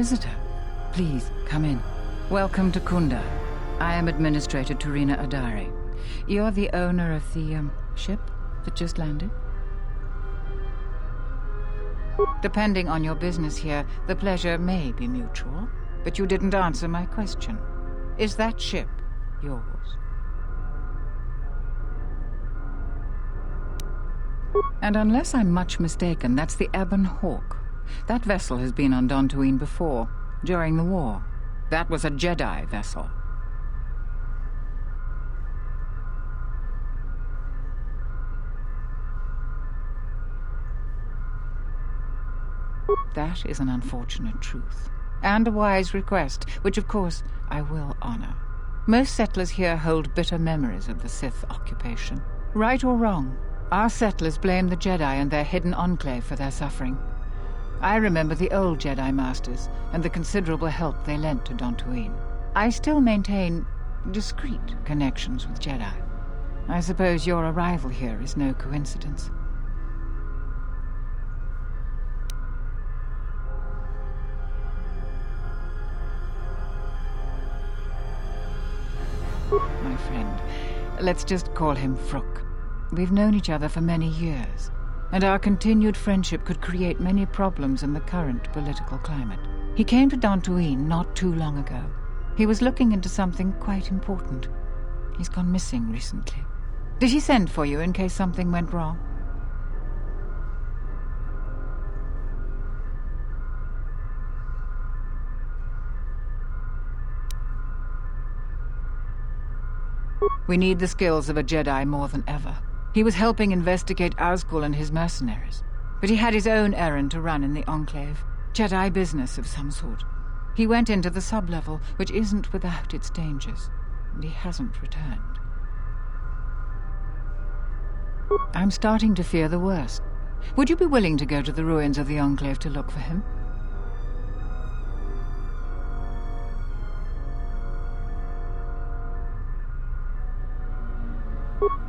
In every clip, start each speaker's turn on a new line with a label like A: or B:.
A: visitor. Please, come in. Welcome to Kunda. I am Administrator Turina Adari. You're the owner of the, ship that just landed? Depending on your business here, the pleasure may be mutual, but you didn't answer my question. Is that ship yours? And unless I'm much mistaken, that's the Ebon Hawk. That vessel has been on Dantooine before, during the war. That was a Jedi vessel. That is an unfortunate truth, and a wise request, which of course I will honor. Most settlers here hold bitter memories of the Sith occupation. Right or wrong, our settlers blame the Jedi and their hidden enclave for their suffering. I remember the old Jedi Masters and the considerable help they lent to Dantooine. I still maintain discreet connections with Jedi. I suppose your arrival here is no coincidence. My friend, let's just call him Vrook. We've known each other for many years, and our continued friendship could create many problems in the current political climate. He came to Dantooine not too long ago. He was looking into something quite important. He's gone missing recently. Did he send for you in case something went wrong? We need the skills of a Jedi more than ever. He was helping investigate Azgul and his mercenaries, but he had his own errand to run in the Enclave. Jedi business of some sort. He went into the sub-level, which isn't without its dangers, and he hasn't returned. I'm starting to fear the worst. Would you be willing to go to the ruins of the Enclave to look for him?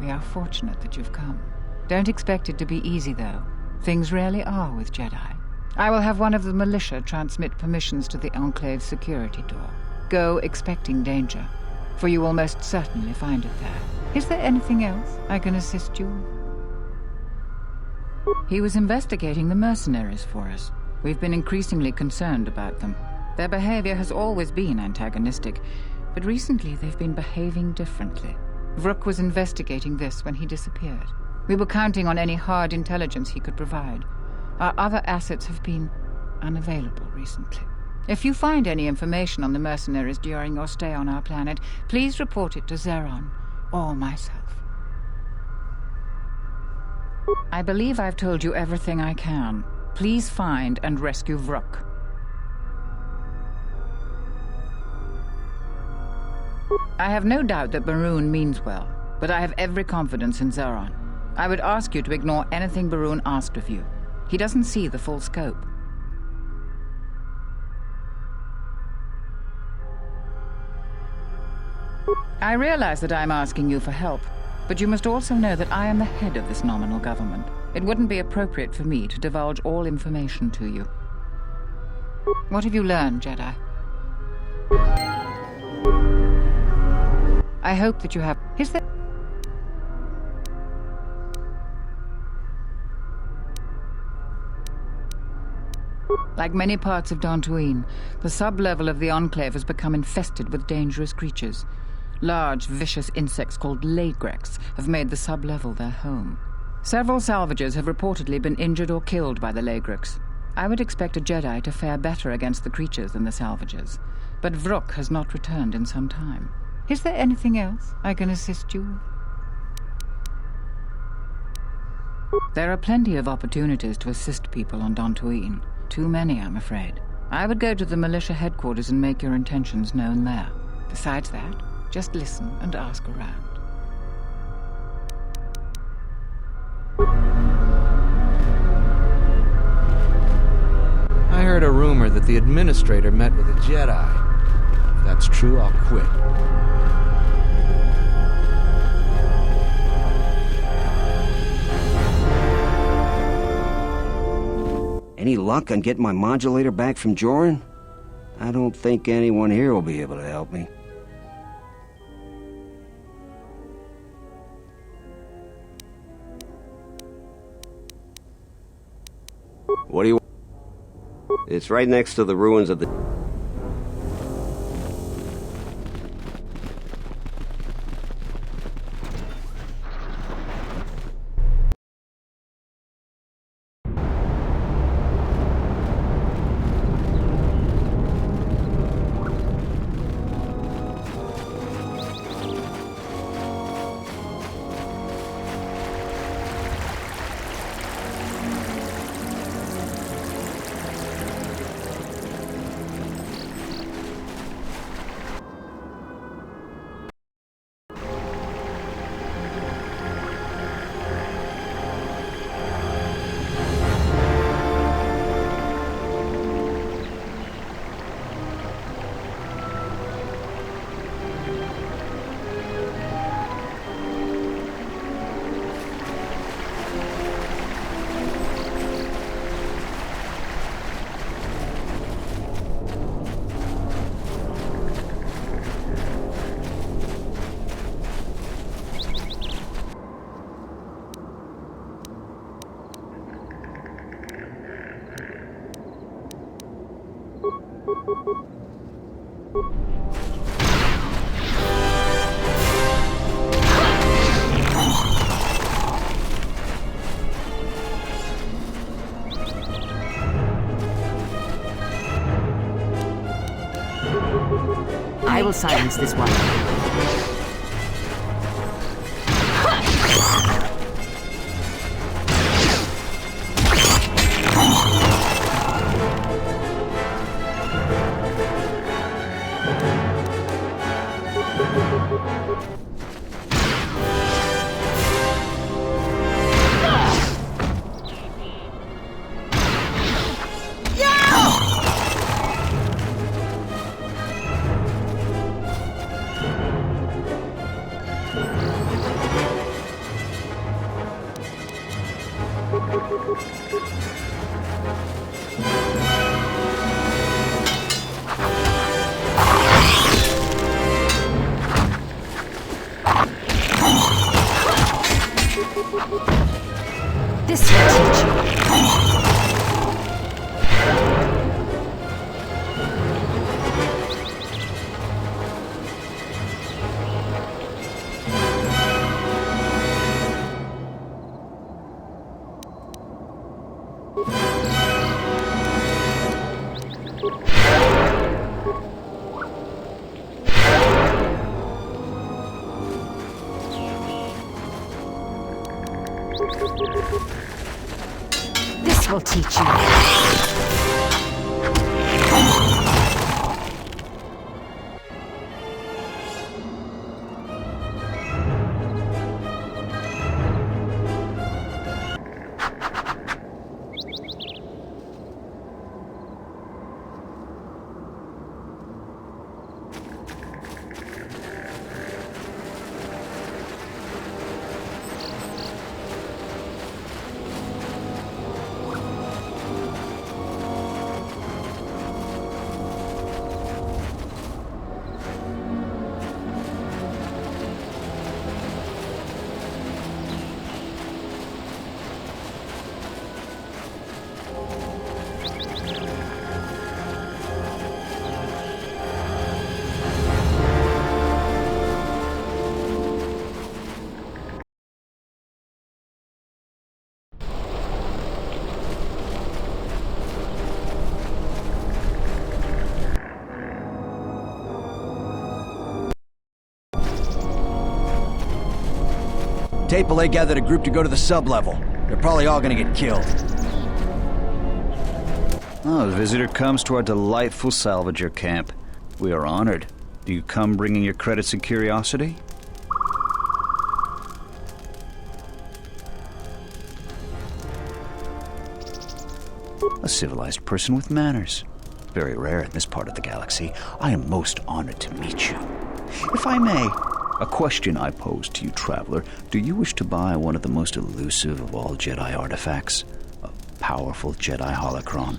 A: We are fortunate that you've come. Don't expect it to be easy, though. Things rarely are with Jedi. I will have one of the militia transmit permissions to the Enclave's security door. Go expecting danger, for you will most certainly find it there. Is there anything else I can assist you with? He was investigating the mercenaries for us. We've been increasingly concerned about them. Their behavior has always been antagonistic, but recently they've been behaving differently. Vrook was investigating this when he disappeared. We were counting on any hard intelligence he could provide. Our other assets have been unavailable recently. If you find any information on the mercenaries during your stay on our planet, please report it to Zeron or myself. I believe I've told you everything I can. Please find and rescue Vrook. I have no doubt that Barun means well, but I have every confidence in Zeron. I would ask you to ignore anything Barun asked of you. He doesn't see the full scope. I realize that I'm asking you for help, but you must also know that I am the head of this nominal government. It wouldn't be appropriate for me to divulge all information to you. What have you learned, Jedi? I hope that you have... Is there... Like many parts of Dantooine, the sub-level of the Enclave has become infested with dangerous creatures. Large, vicious insects called Lagreks have made the sub-level their home. Several salvagers have reportedly been injured or killed by the Lagreks. I would expect a Jedi to fare better against the creatures than the salvagers, but Vrook has not returned in some time. Is there anything else I can assist you with? There are plenty of opportunities to assist people on Dantooine. Too many, I'm afraid. I would go to the militia headquarters and make your intentions known there. Besides that, just listen and ask around.
B: I heard a rumor that the Administrator met with a Jedi. If that's true, I'll quit.
C: Any luck on getting my modulator back from Joran? I don't think anyone here will be able to help me. What do you want? It's right next to the ruins of the...
D: I will silence this one. This will teach you. This will teach you.
E: Tapele gathered a group to go to the sub-level. They're probably all gonna get killed.
F: Oh, a visitor comes to our delightful salvager camp. We are honored. Do you come bringing your credits and curiosity? A civilized person with manners. Very rare in this part of the galaxy. I am most honored to meet you. If I may, a question I pose to you, traveler. Do you wish to buy one of the most elusive of all Jedi artifacts? A powerful Jedi holocron.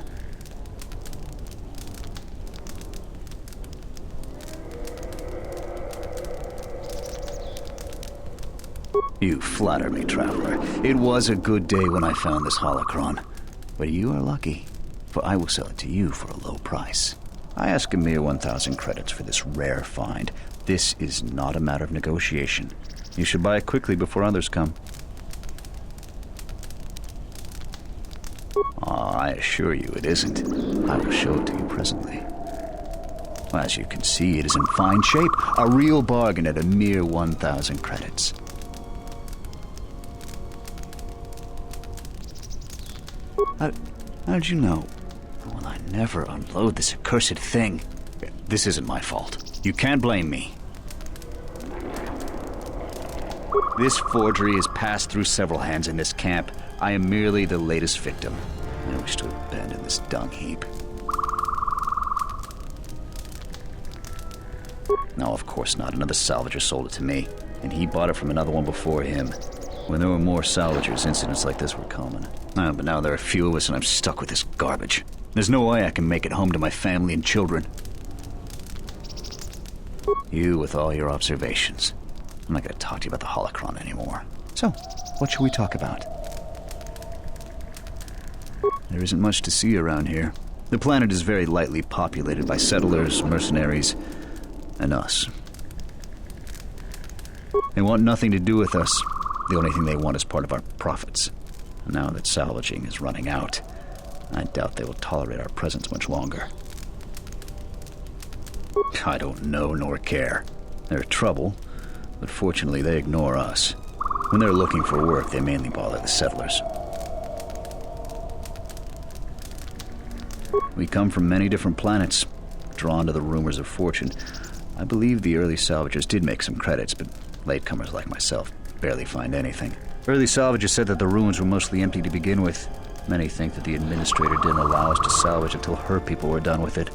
F: You flatter me, Traveler. It was a good day when I found this holocron. But you are lucky, for I will sell it to you for a low price. I ask a mere 1,000 credits for this rare find. This is not a matter of negotiation. You should buy it quickly before others come. I assure you it isn't. I will show it to you presently. As you can see, it is in fine shape. A real bargain at a mere 1,000 credits. How did you know? Well, I never unload this accursed thing. This isn't my fault. You can't blame me. This forgery has passed through several hands in this camp. I am merely the latest victim. I wish to abandon this dung heap. No, of course not. Another salvager sold it to me, and he bought it from another one before him. When there were more salvagers, incidents like this were common. But now there are few of us, and I'm stuck with this garbage. There's no way I can make it home to my family and children. You with all your observations. I'm not going to talk to you about the holocron anymore. So, what should we talk about? There isn't much to see around here. The planet is very lightly populated by settlers, mercenaries, and us. They want nothing to do with us. The only thing they want is part of our profits. Now that salvaging is running out, I doubt they will tolerate our presence much longer. I don't know nor care. They're trouble, but fortunately they ignore us. When they're looking for work, they mainly bother the settlers. We come from many different planets, drawn to the rumors of fortune. I believe the early salvagers did make some credits, but latecomers like myself barely find anything. Early salvagers said that the ruins were mostly empty to begin with. Many think that the administrator didn't allow us to salvage until her people were done with it.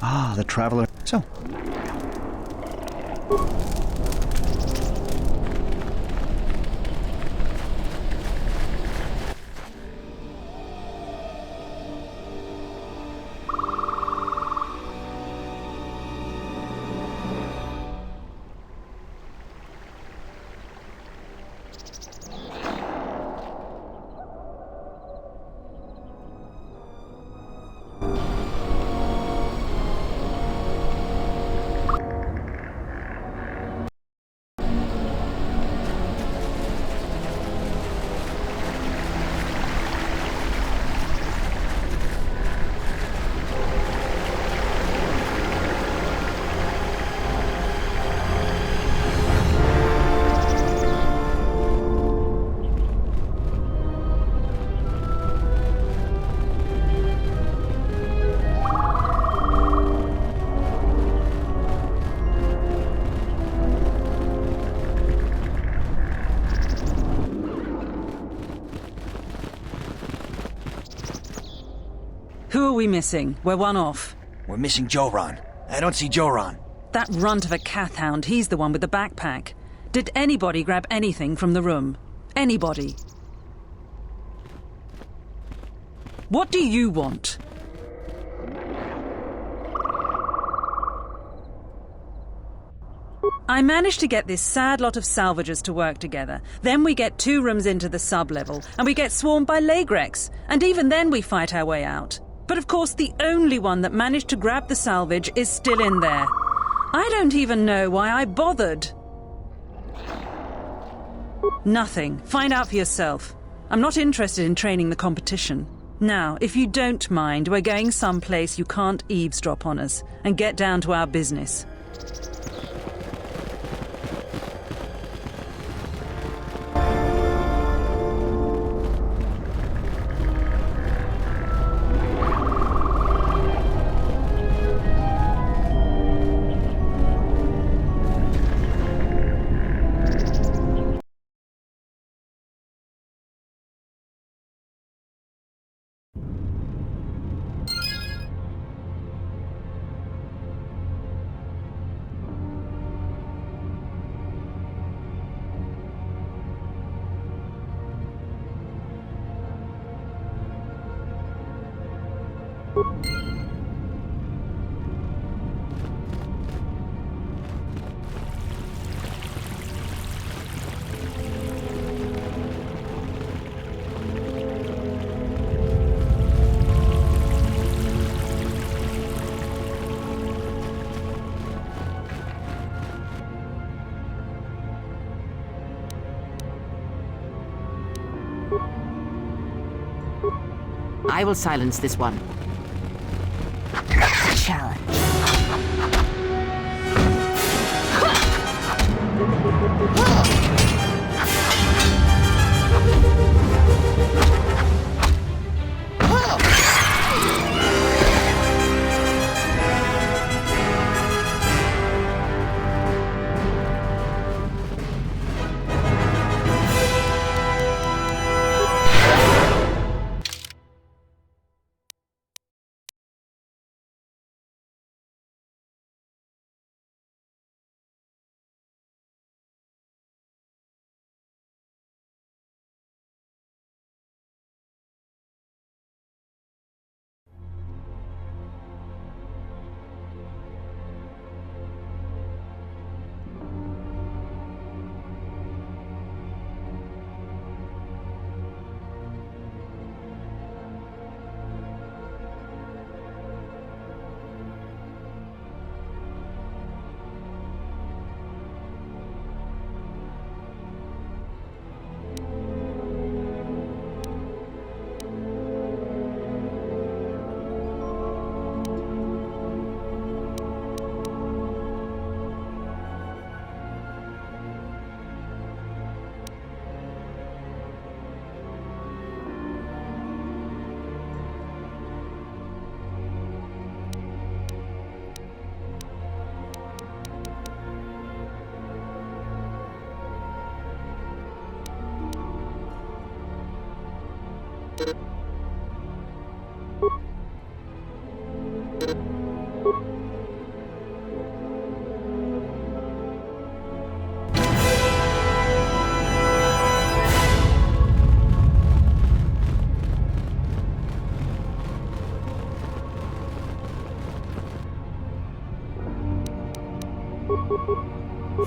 F: Ah, the Traveler. So,
G: Who are we missing? We're one off.
E: We're missing Joran. I don't see Joran.
G: That runt of a Cathhound, he's the one with the backpack. Did anybody grab anything from the room? Anybody? What do you want? I managed to get this sad lot of salvagers to work together. Then we get 2 rooms into the sub-level, and we get swarmed by Lagrex. And even then we fight our way out. But of course the only one that managed to grab the salvage is still in there. I don't even know why I bothered. Nothing. Find out for yourself. I'm not interested in training the competition. Now, if you don't mind, we're going someplace you can't eavesdrop on us, and get down to our business.
D: I will silence this one. Challenge.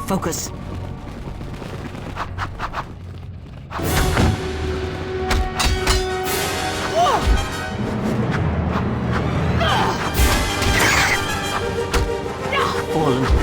D: Focus. Fallen.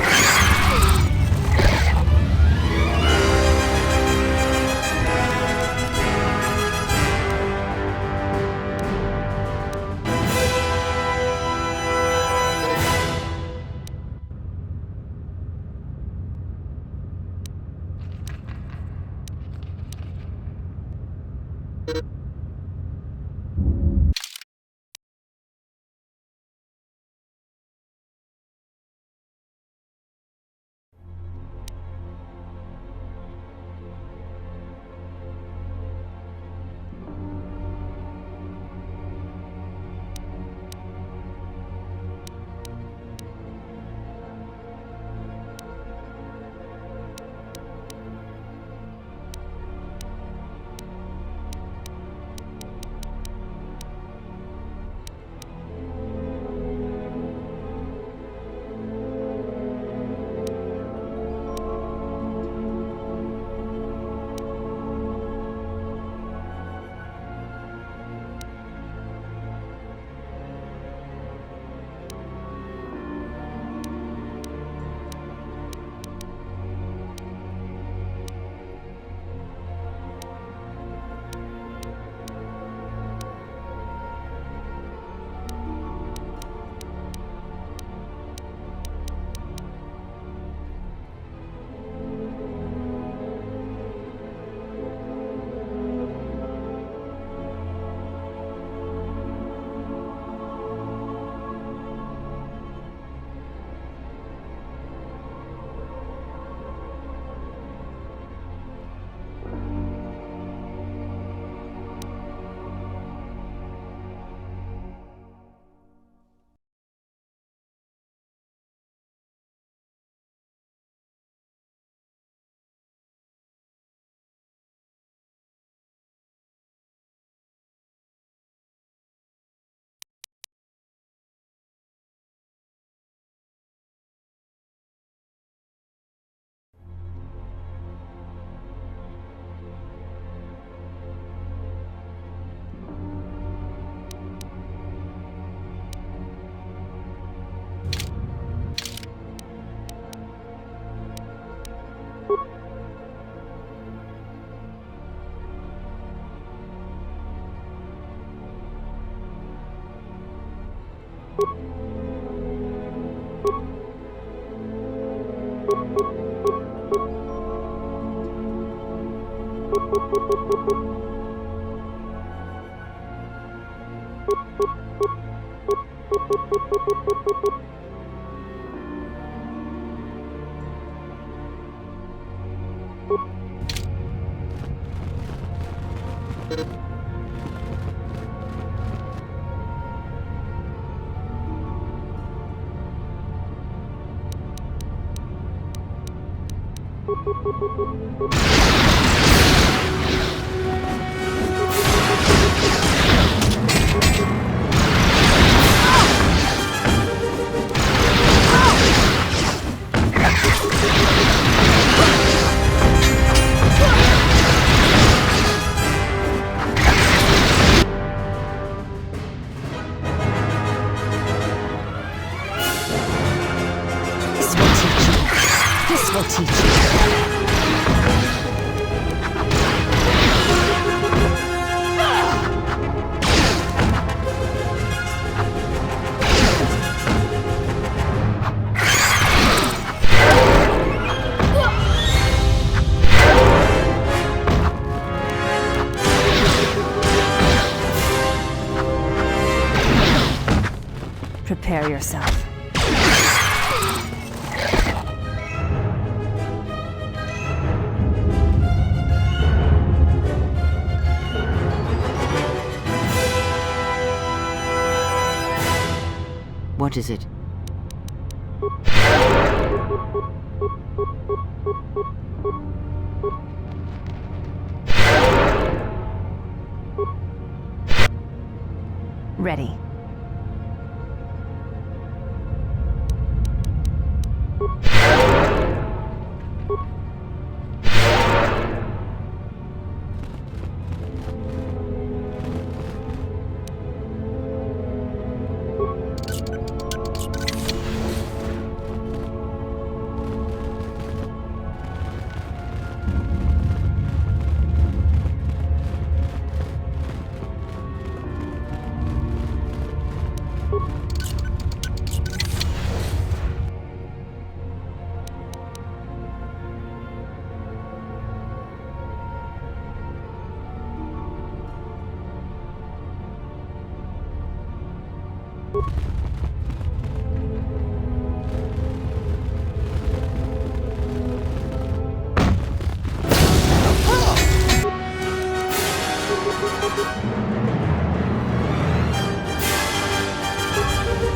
D: This will teach you. Prepare yourself. What is it? Ready.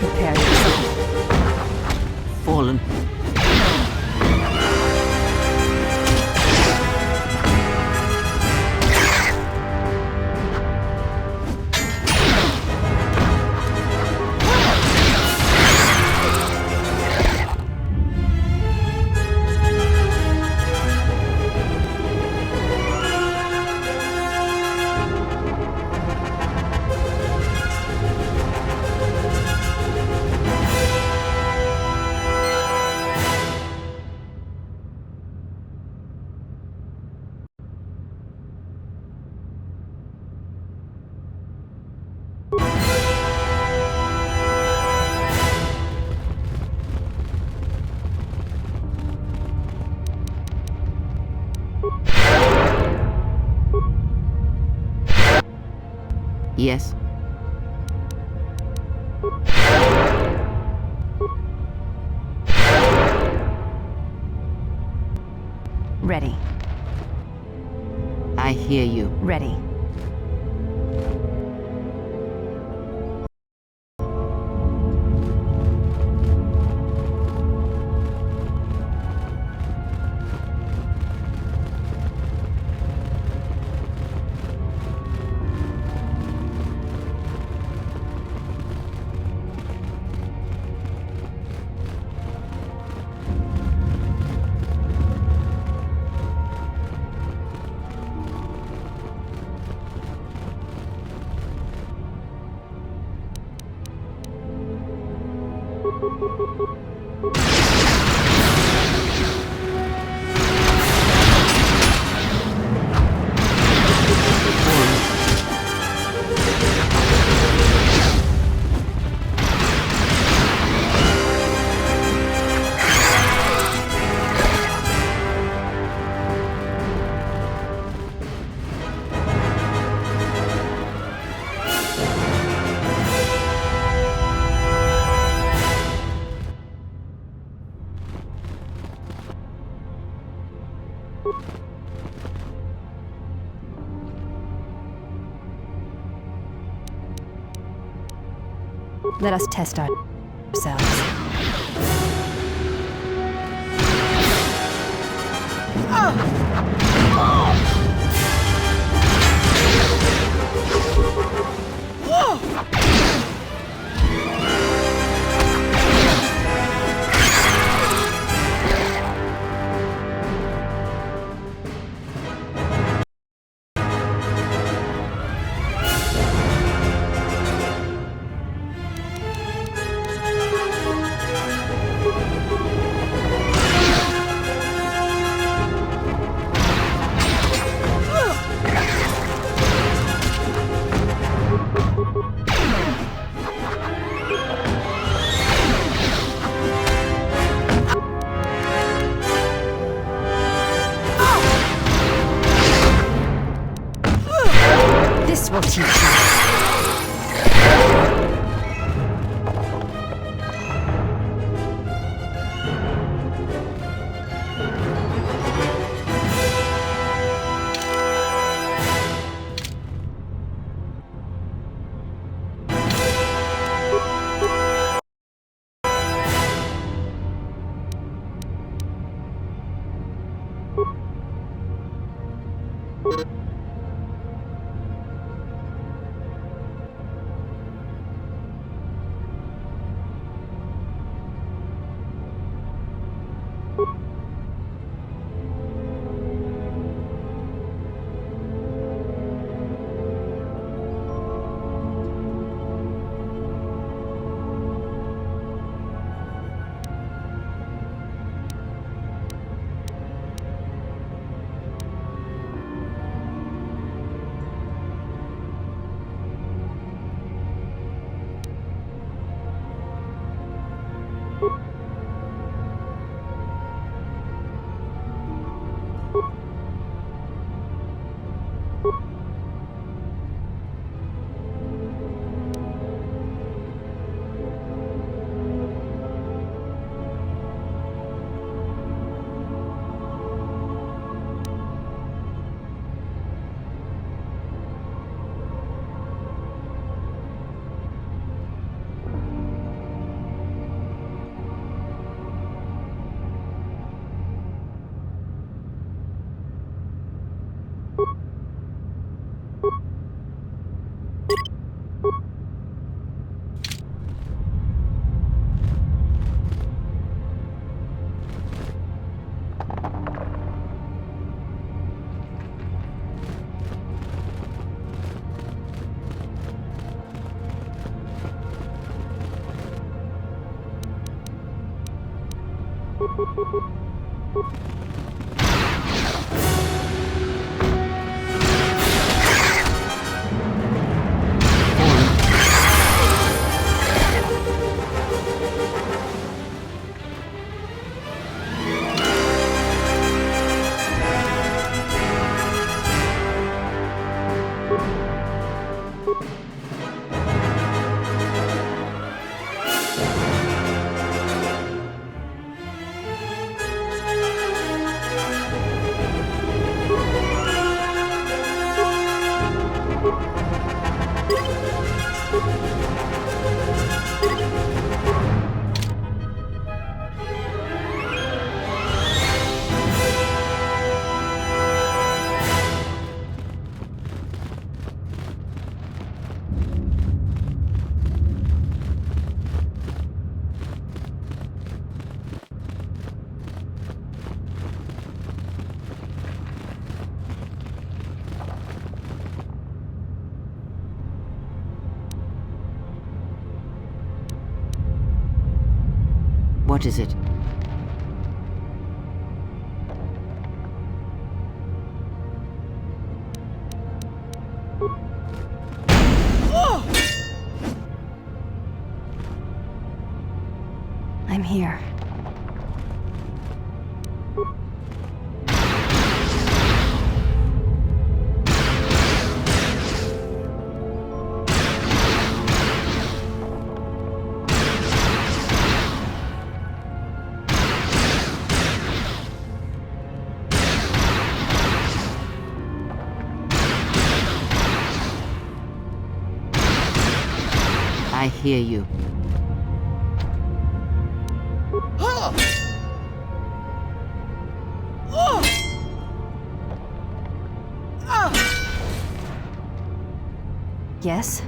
D: Prepare yourself. Fallen. Yes. Ready. I hear you. Ready. Let us test ourselves. This will teach you. What is it? I'm here. I hear you. Yes?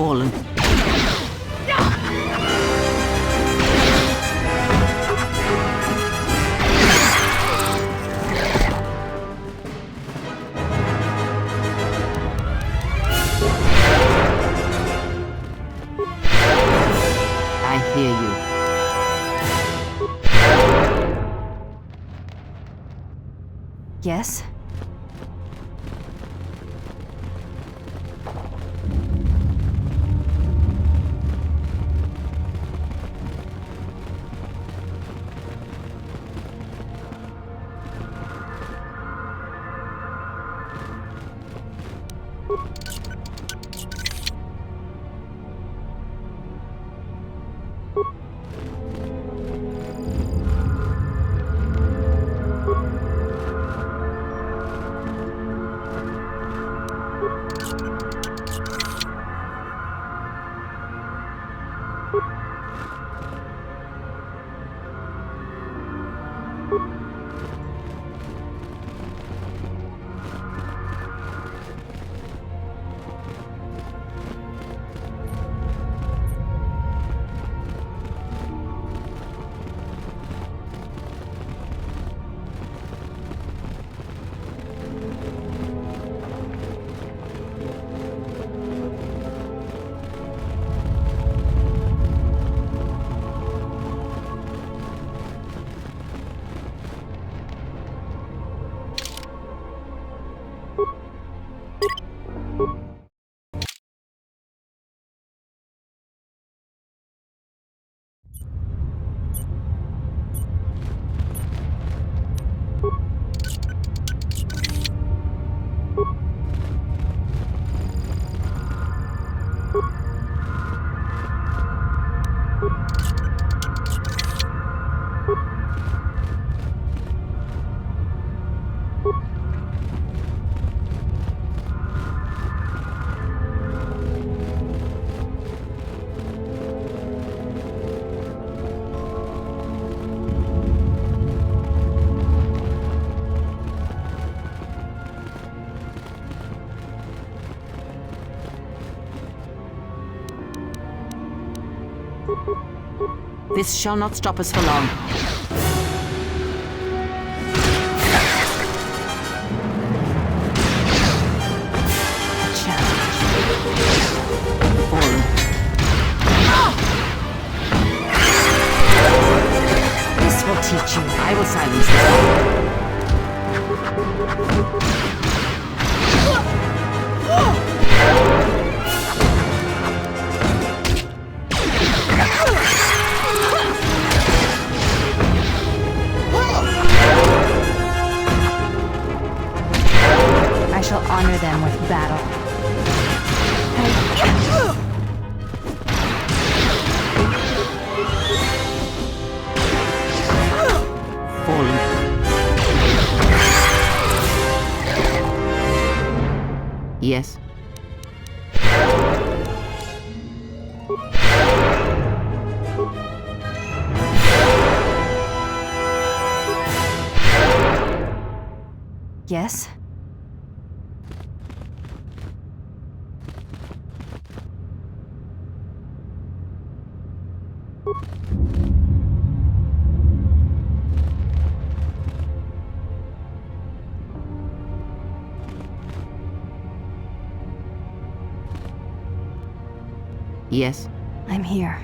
D: Fallen. I hear you. Yes? This shall not stop us for long. A challenge. Fallen. This will teach you. I will silence this.
H: I shall honor them with battle.
D: Fallen. Yes.
H: Yes?
D: Yes.
H: I'm here.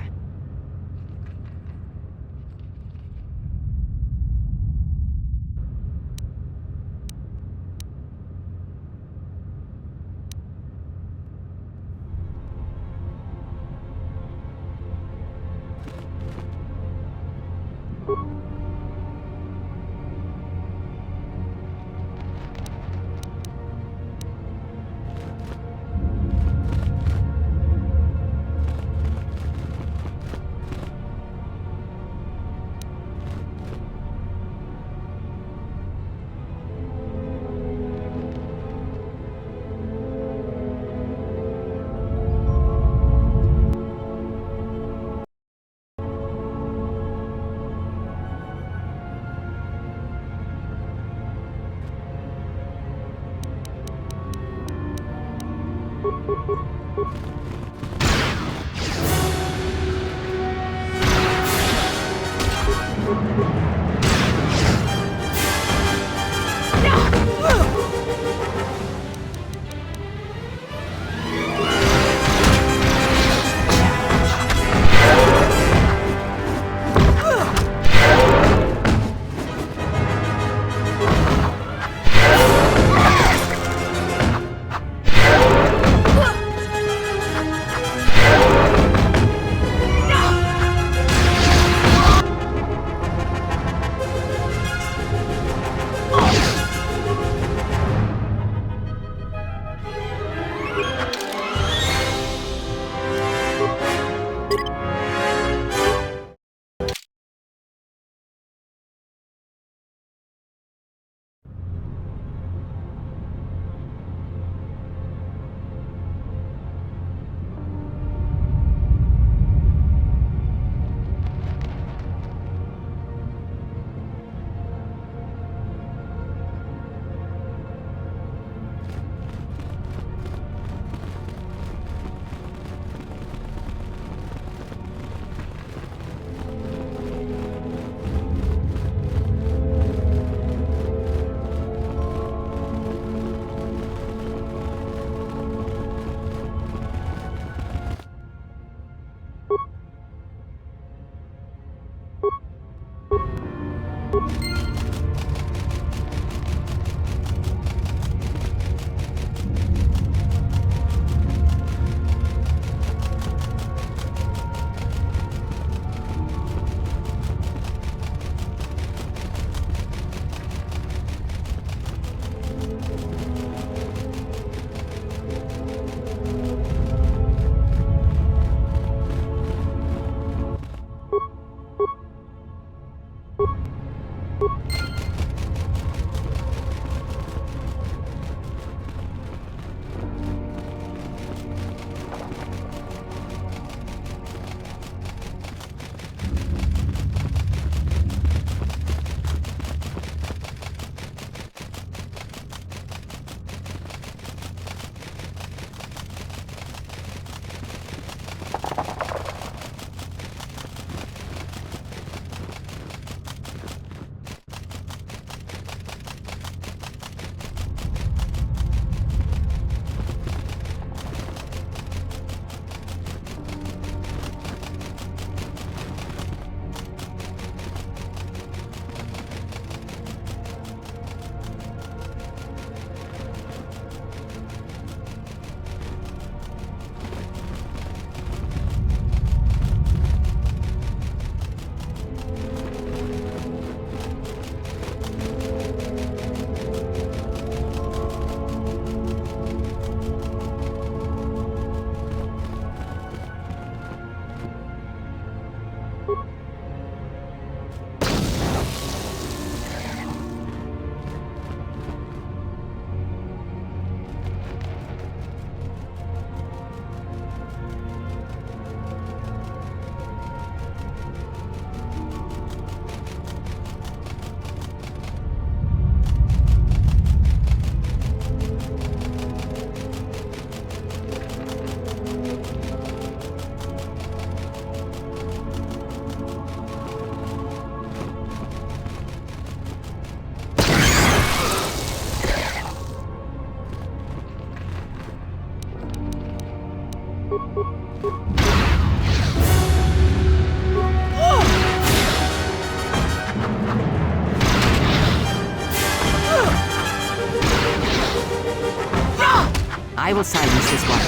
D: I will silence this one.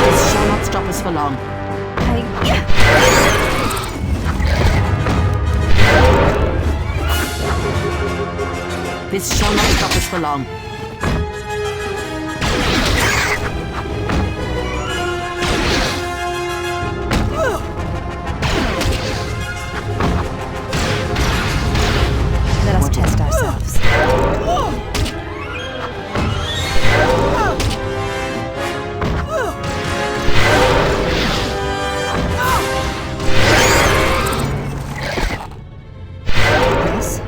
D: This shall not stop us for long. This shall not stop us for long.
H: Let us test ourselves. Yes?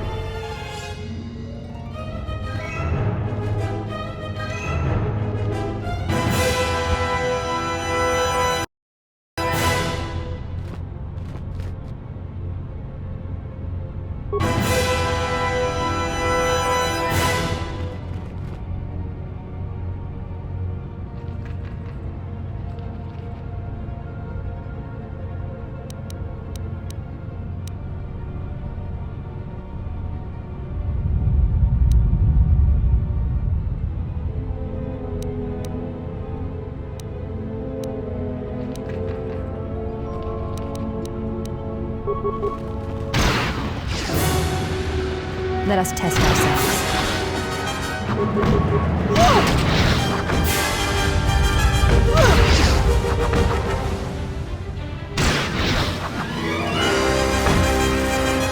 H: Let us test ourselves.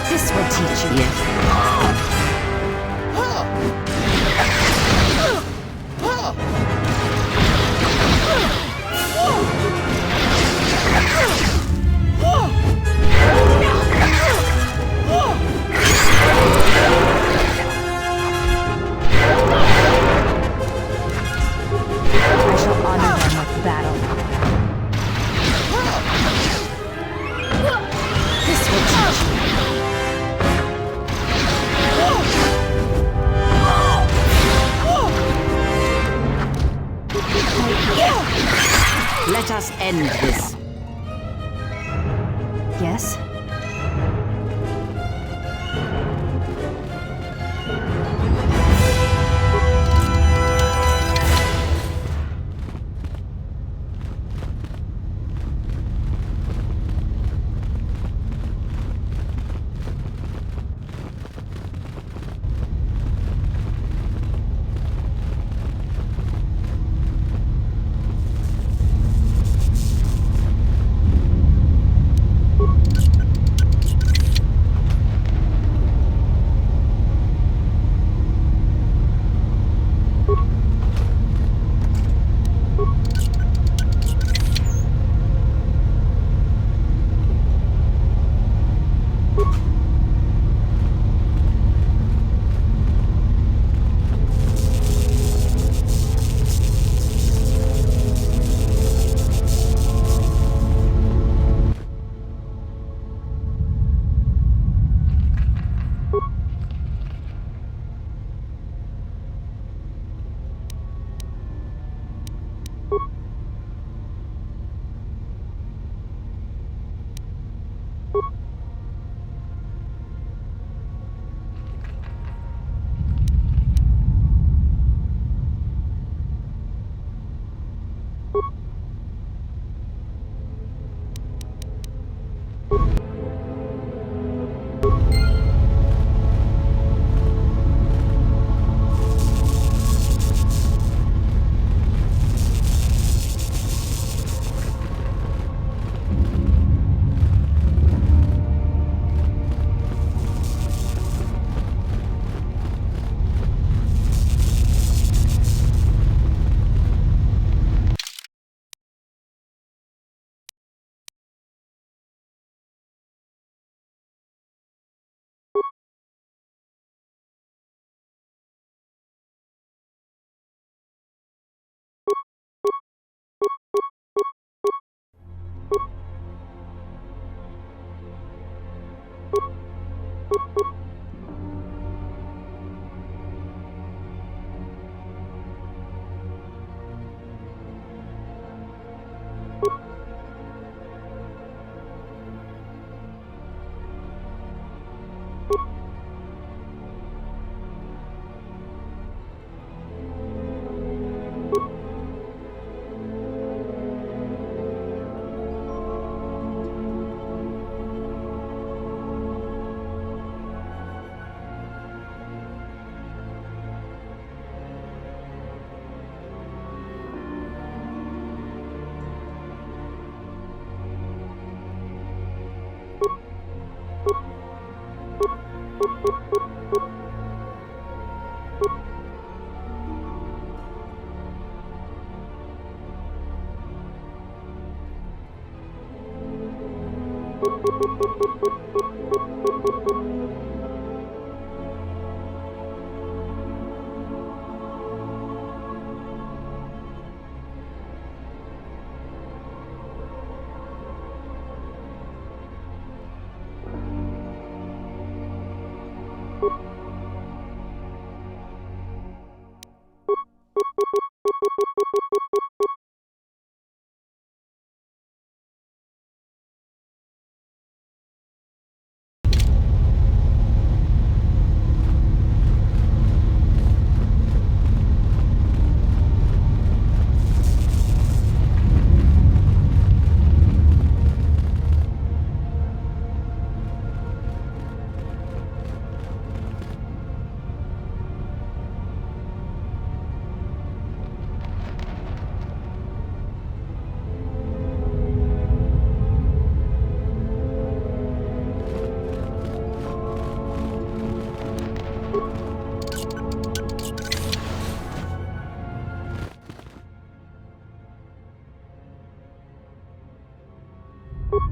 H: This will teach you.
D: Yes.
H: I shall honor them with battle. This will teach you.
D: Let us end this.
H: Yes?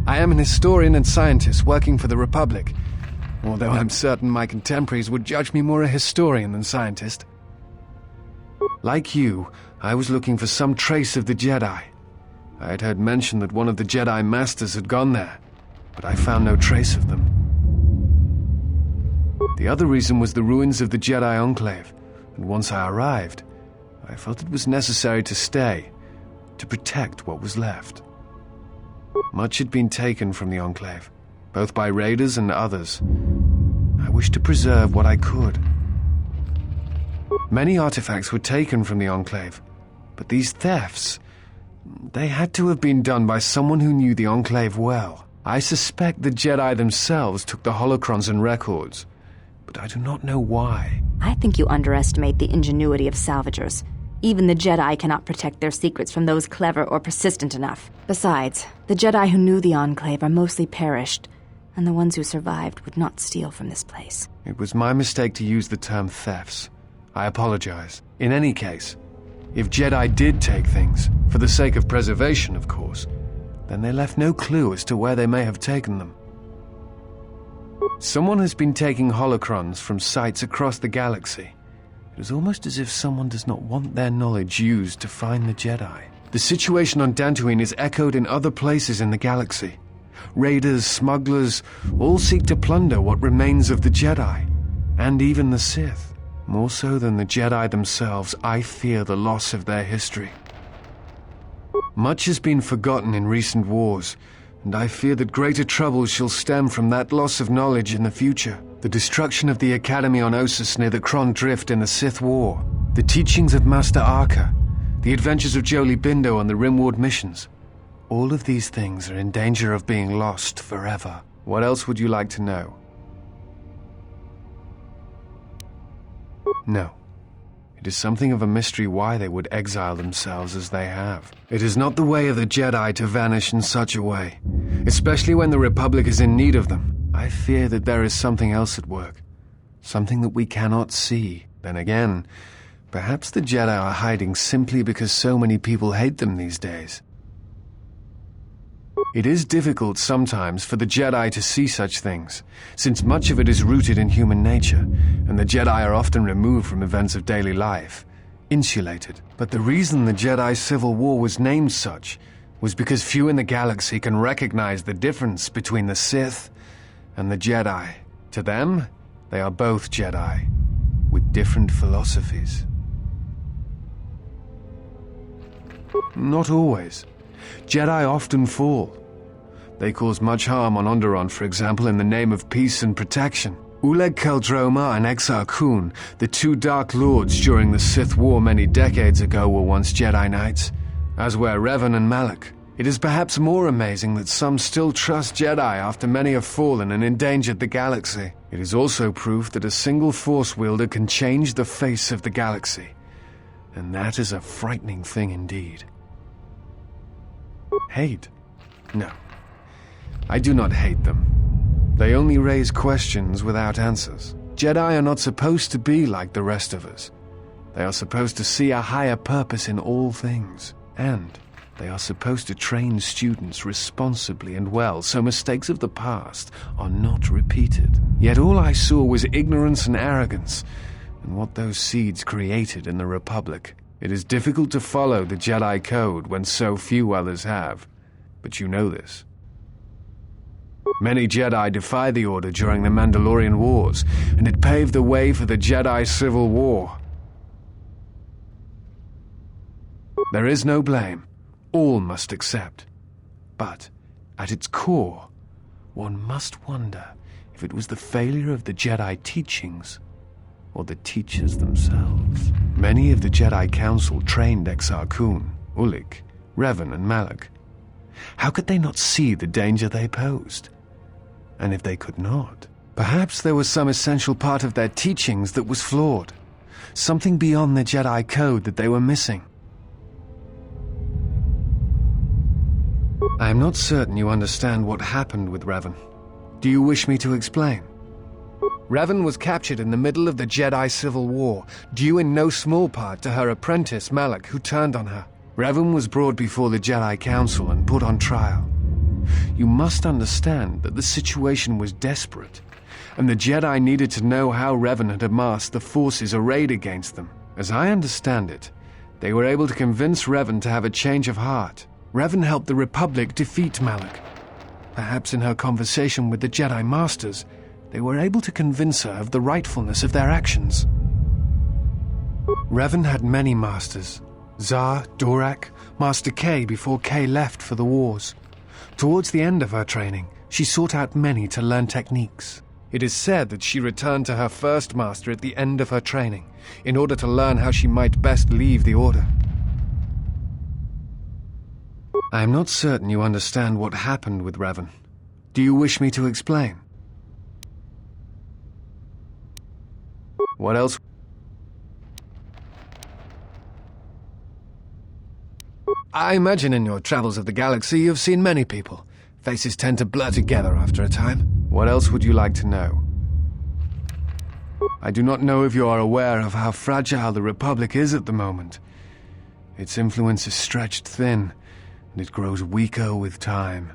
I: I am an historian and scientist working for the Republic, although I'm certain my contemporaries would judge me more a historian than scientist. Like you, I was looking for some trace of the Jedi. I had heard mention that one of the Jedi Masters had gone there, but I found no trace of them. The other reason was the ruins of the Jedi Enclave, and once I arrived, I felt it was necessary to stay, to protect what was left. Much had been taken from the Enclave, both by raiders and others. I wish to preserve what I could. Many artifacts were taken from the Enclave, but these thefts, they had to have been done by someone who knew the Enclave well. I suspect the Jedi themselves took the holocrons and records, but I do not know why.
H: I think you underestimate the ingenuity of salvagers. Even the Jedi cannot protect their secrets from those clever or persistent enough. Besides, the Jedi who knew the Enclave are mostly perished, and the ones who survived would not steal from this place.
I: It was my mistake to use the term thefts. I apologize. In any case, if Jedi did take things, for the sake of preservation, of course, then they left no clue as to where they may have taken them. Someone has been taking holocrons from sites across the galaxy. It is almost as if someone does not want their knowledge used to find the Jedi. The situation on Dantooine is echoed in other places in the galaxy. Raiders, smugglers, all seek to plunder what remains of the Jedi, and even the Sith. More so than the Jedi themselves, I fear the loss of their history. Much has been forgotten in recent wars, and I fear that greater troubles shall stem from that loss of knowledge in the future. The destruction of the Academy on Ossus near the Kron Drift in the Sith War, the teachings of Master Arca, the adventures of Jolee Bindo on the Rimward missions. All of these things are in danger of being lost forever. What else would you like to know? No. It is something of a mystery why they would exile themselves as they have. It is not the way of the Jedi to vanish in such a way, especially when the Republic is in need of them. I fear that there is something else at work, something that we cannot see. Then again, perhaps the Jedi are hiding simply because so many people hate them these days. It is difficult sometimes for the Jedi to see such things, since much of it is rooted in human nature, and the Jedi are often removed from events of daily life, insulated. But the reason the Jedi Civil War was named such was because few in the galaxy can recognize the difference between the Sith and the Jedi. To them, they are both Jedi, with different philosophies. Not always. Jedi often fall. They cause much harm on Onderon, for example, in the name of peace and protection. Uleg Keldroma and Exar Kun, the two Dark Lords during the Sith War many decades ago, were once Jedi Knights, as were Revan and Malak. It is perhaps more amazing that some still trust Jedi after many have fallen and endangered the galaxy. It is also proof that a single Force wielder can change the face of the galaxy, and that is a frightening thing indeed. Hate? No. I do not hate them. They only raise questions without answers. Jedi are not supposed to be like the rest of us. They are supposed to see a higher purpose in all things. And they are supposed to train students responsibly and well, so mistakes of the past are not repeated. Yet all I saw was ignorance and arrogance, and what those seeds created in the Republic. It is difficult to follow the Jedi Code when so few others have, but you know this. Many Jedi defy the Order during the Mandalorian Wars, and it paved the way for the Jedi Civil War. There is no blame. All must accept. But, at its core, one must wonder if it was the failure of the Jedi teachings or the teachers themselves. Many of the Jedi Council trained Exar Kun, Ulik, Revan, and Malak. How could they not see the danger they posed? And if they could not, perhaps there was some essential part of their teachings that was flawed, something beyond the Jedi Code that they were missing. I am not certain you understand what happened with Revan. Do you wish me to explain? Revan was captured in the middle of the Jedi Civil War, due in no small part to her apprentice Malak, who turned on her. Revan was brought before the Jedi Council and put on trial. You must understand that the situation was desperate, and the Jedi needed to know how Revan had amassed the forces arrayed against them. As I understand it, they were able to convince Revan to have a change of heart. Revan helped the Republic defeat Malak. Perhaps in her conversation with the Jedi Masters, they were able to convince her of the rightfulness of their actions. Revan had many masters. Zar, Dorak, Master K before K left for the wars. Towards the end of her training, she sought out many to learn techniques. It is said that she returned to her first master at the end of her training, in order to learn how she might best leave the Order. I am not certain you understand what happened with Revan. Do you wish me to explain? What else? I imagine in your travels of the galaxy you've seen many people. Faces tend to blur together after a time. What else would you like to know? I do not know if you are aware of how fragile the Republic is at the moment. Its influence is stretched thin, and it grows weaker with time.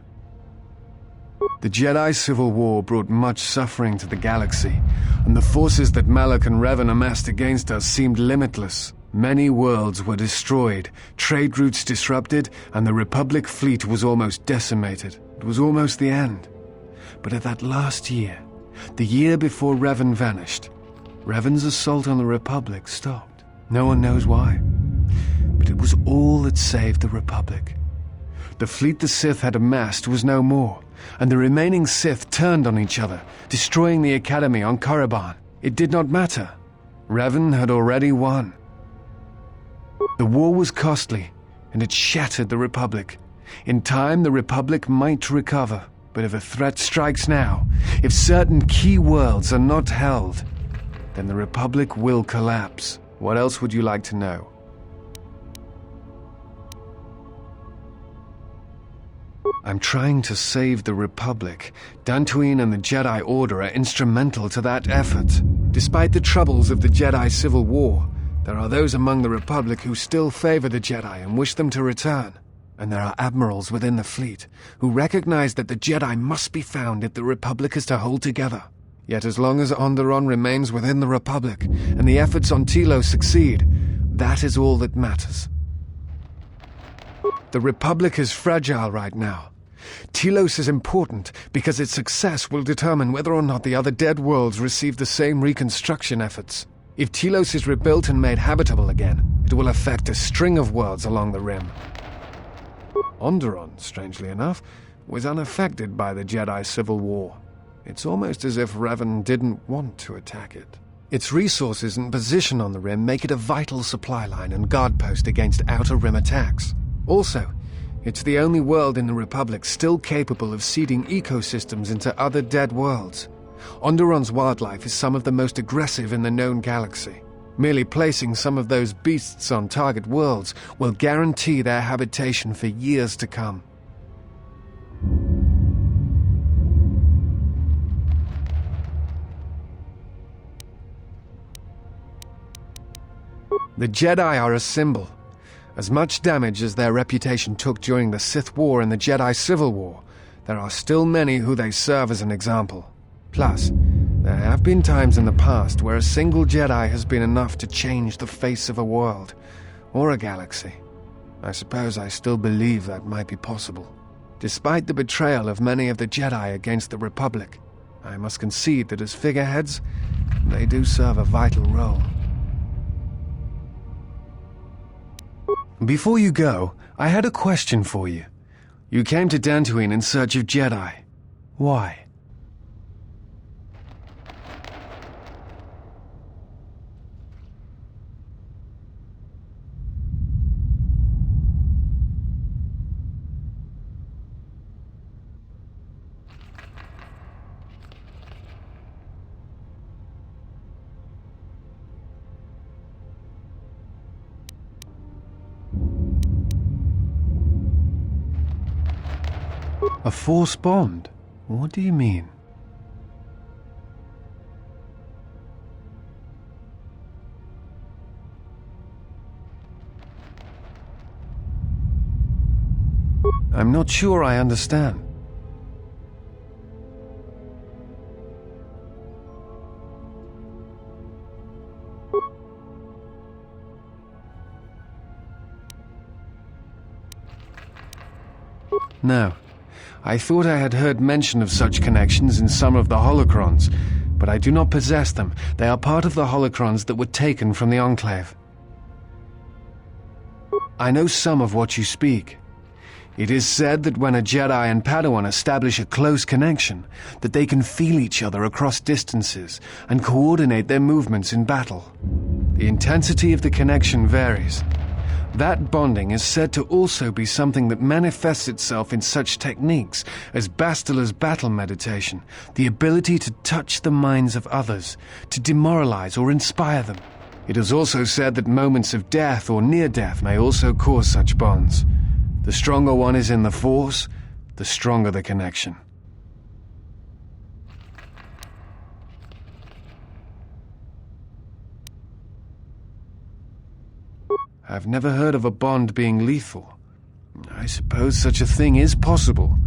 I: The Jedi Civil War brought much suffering to the galaxy, and the forces that Malak and Revan amassed against us seemed limitless. Many worlds were destroyed, trade routes disrupted, and the Republic fleet was almost decimated. It was almost the end. But at that last year, the year before Revan vanished, Revan's assault on the Republic stopped. No one knows why. But it was all that saved the Republic. The fleet the Sith had amassed was no more, and the remaining Sith turned on each other, destroying the Academy on Korriban. It did not matter. Revan had already won. The war was costly, and it shattered the Republic. In time, the Republic might recover, but if a threat strikes now, if certain key worlds are not held, then the Republic will collapse. What else would you like to know? I'm trying to save the Republic. Dantooine and the Jedi Order are instrumental to that effort. Despite the troubles of the Jedi Civil War, there are those among the Republic who still favor the Jedi and wish them to return. And there are admirals within the fleet who recognize that the Jedi must be found if the Republic is to hold together. Yet as long as Onderon remains within the Republic and the efforts on Telos succeed, that is all that matters. The Republic is fragile right now. Telos is important because its success will determine whether or not the other dead worlds receive the same reconstruction efforts. If Telos is rebuilt and made habitable again, it will affect a string of worlds along the rim. Onderon, strangely enough, was unaffected by the Jedi Civil War. It's almost as if Revan didn't want to attack it. Its resources and position on the rim make it a vital supply line and guard post against outer rim attacks. Also, it's the only world in the Republic still capable of seeding ecosystems into other dead worlds. Onderon's wildlife is some of the most aggressive in the known galaxy. Merely placing some of those beasts on target worlds will guarantee their habitation for years to come. The Jedi are a symbol. As much damage as their reputation took during the Sith War and the Jedi Civil War, there are still many who they serve as an example. Plus, there have been times in the past where a single Jedi has been enough to change the face of a world, or a galaxy. I suppose I still believe that might be possible. Despite the betrayal of many of the Jedi against the Republic, I must concede that as figureheads, they do serve a vital role. Before you go, I had a question for you. You came to Dantooine in search of Jedi. Why? A Force bond? What do you mean? I'm not sure I understand. No. I thought I had heard mention of such connections in some of the holocrons, but I do not possess them. They are part of the holocrons that were taken from the Enclave. I know some of what you speak. It is said that when a Jedi and Padawan establish a close connection, that they can feel each other across distances and coordinate their movements in battle. The intensity of the connection varies. That bonding is said to also be something that manifests itself in such techniques as Bastila's battle meditation, the ability to touch the minds of others, to demoralize or inspire them. It is also said that moments of death or near death may also cause such bonds. The stronger one is in the Force, the stronger the connection. I've never heard of a bond being lethal. I suppose such a thing is possible.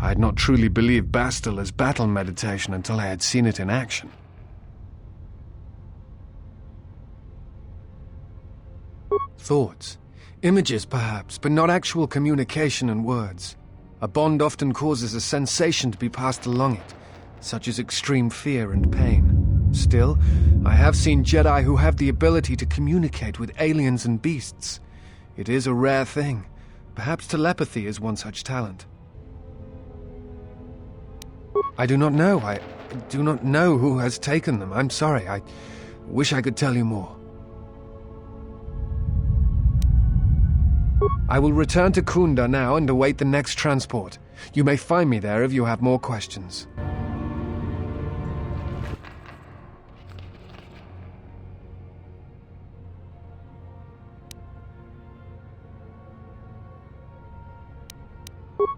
I: I had not truly believed Bastila's battle meditation until I had seen it in action. Thoughts. Images, perhaps, but not actual communication and words. A bond often causes a sensation to be passed along it, such as extreme fear and pain. Still, I have seen Jedi who have the ability to communicate with aliens and beasts. It is a rare thing. Perhaps telepathy is one such talent. I do not know. I do not know who has taken them. I'm sorry. I wish I could tell you more. I will return to Kunda now and await the next transport. You may find me there if you have more questions.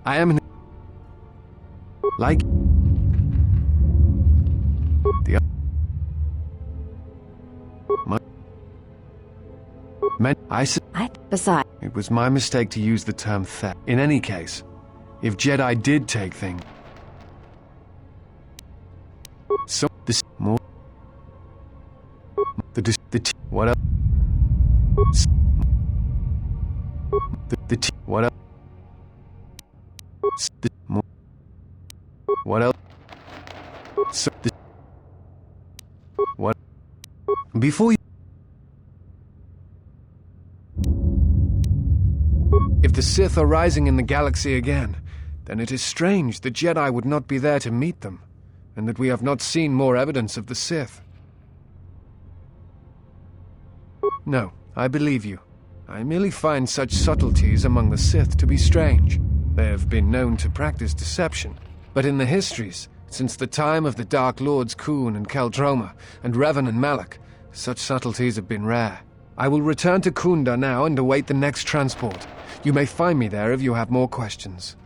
I: I am like the
H: Besides,
I: it was my mistake to use the term theft. In any case, if Jedi did take things, so this more what else? What else? What else? So what? Before you. If the Sith are rising in the galaxy again, then it is strange the Jedi would not be there to meet them, and that we have not seen more evidence of the Sith. No, I believe you. I merely find such subtleties among the Sith to be strange. They have been known to practice deception, but in the histories, since the time of the Dark Lords Khoon and Keldroma, and Revan and Malak, such subtleties have been rare. I will return to Kunda now and await the next transport. You may find me there if you have more questions.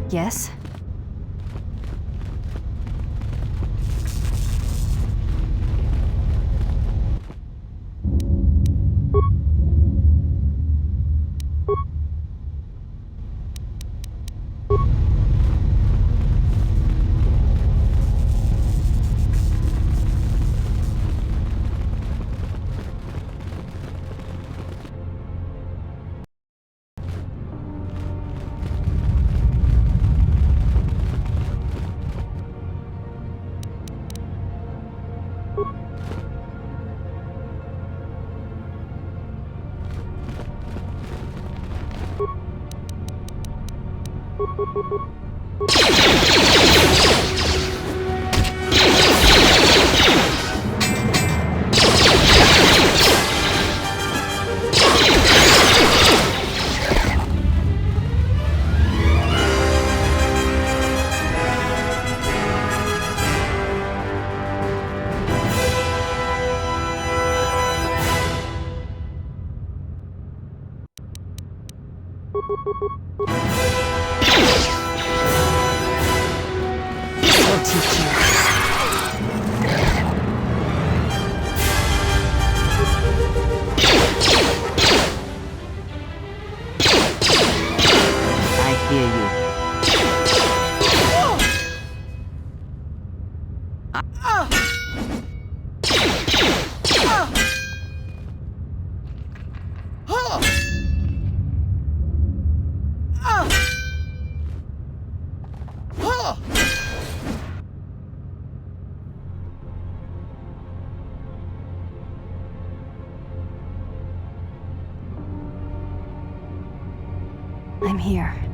H: Yes?
D: We'll teach you. I hear you.
H: I'm here.